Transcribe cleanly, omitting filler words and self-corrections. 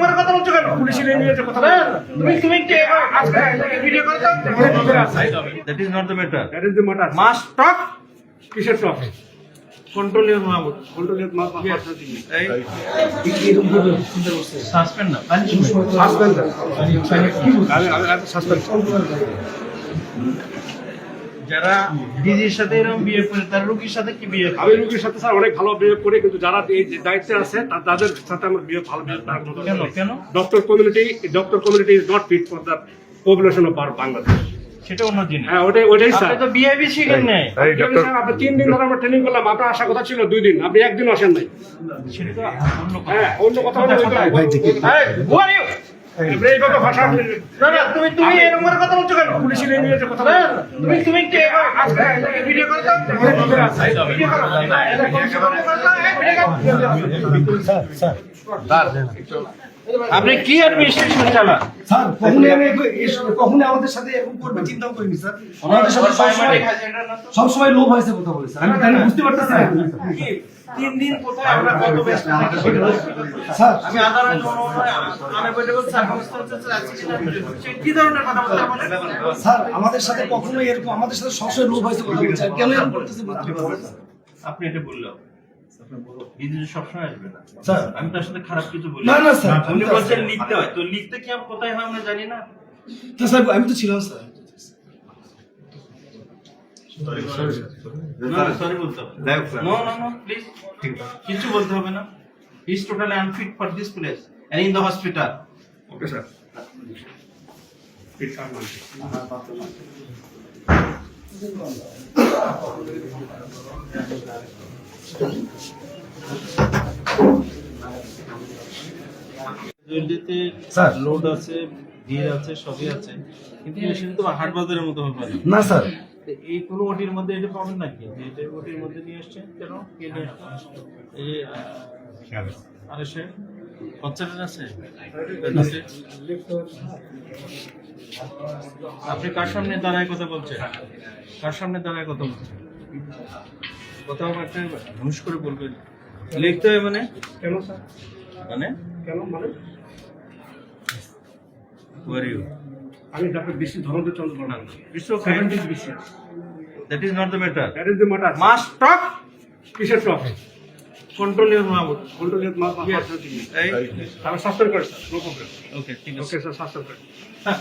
এরকম কথা বলছো কেন? পুলিশ নিয়ে যে কথা তুমি কে আজকে ভিডিও করতে? That is not the matter. That is the matter. Must talk. কিসের topic? Control your mouth. Control Yes. এই suspend না। সাসপেন্ড আমি সাসপেন্ড যারা ডিজির সাথে এরকম বিয়ে করে তার রোগীর সাথে কি বিয়ে আমি রোগীর সাথে স্যার অনেক ভালো বিহেভ করি, কিন্তু যারা এই যে দায়িত্বে আছে তাদের সাথে আমার বিহেভ ভালো বিহেভ কেন? Doctor community is not fit for the population of Bangladesh. সেটা অন্য জিনিস। হ্যাঁ ওটাই স্যার। আপনি তো বিহেভি শিখেন নাই। আপনি 3 দিন ধরে আমরা ট্রেনিং করলাম, আপনার আসার কথা ছিল 2 দিন, আপনি একদিন আসেন নাই। সেটা তো অন্য কথা। হ্যাঁ অন্য কথা বলে Who are you? এইভাবে ভাষা না, তুমি এরকম কথা বলছো কেন? পুলিশ নিয়ে যে কথা তুমি কে আজকে ভিডিও করতে? ভিডিও আপনি কি অ্যাডমিনিস্ট্রেশন চালান? স্যার কখনোই আমাদের সাথে এরকম করবে চিন্তাও করিনি স্যার। আমাদের সাথে সবসময় লোভ হয়েছে কথা বলে স্যার। আমি তাই বুঝতে পারতেছি না। 3 দিন কোথায় আমরা কত ব্যস্ত থাকি? স্যার আমি আদালত আনএভয়েডেবল সার্কামস্ট্যান্সেস আছে কি ধরনের কথা বলতে বলেন? স্যার আমাদের সাথে কখনোই এরকম আমাদের সাথে সবসময় লোভ হয়েছে কথা বলছে। কেন এরকম করতেছে বুঝতে পারতেছি না। আপনি এটা বললেন এই যে সবসময় আসবে না স্যার আমি তার সাথে খারাপ কিছু বলি না স্যার উনি বলছেন লিখতে হয়, তো লিখতে কি আমরা কোথায় হয় আমরা জানি না। তো স্যার আমি তো ছিলাম স্যার। সরি বলতে হবে। নো প্লিজ কিছু বলতে হবে না। He is totally unfit for this place and in the hospital. Okay sir. জলদিতে স্যার। লোড আছে, ভিড় আছে, সবই আছে, কিন্তু সেটা তো হাট বাজারের মতো হবে না। না স্যার তো এই কোনো ওটির মধ্যে এটা পাবেন নাকি যে এটা ওটির মধ্যে নিয়ে আসছেন কেন? কে নিয়ে আসছেন? এই আরে সে কনসার্ট আছে। আপনি কার সামনে দাঁড়ায় কথা বলছেন? কার সামনে দাঁড়ায় কথা বলছেন? কোথাও একটা হুঁশ করে বলবেন। লিখতে হয় মানে কেন স্যার? মানে কেন মানে who are you? আমি doctor BC Dhananjay Chandra Barman. It's okay. 70 BC. That is not the matter. That is the matter. Must talk. কিসের topic? Control your mouth. Control Yes. এই আমি সাসপেন্ড করি স্যার, নো প্রবলেম। ওকে ঠিক আছে। ওকে স্যার, সাসপেন্ড করি। হ্যাঁ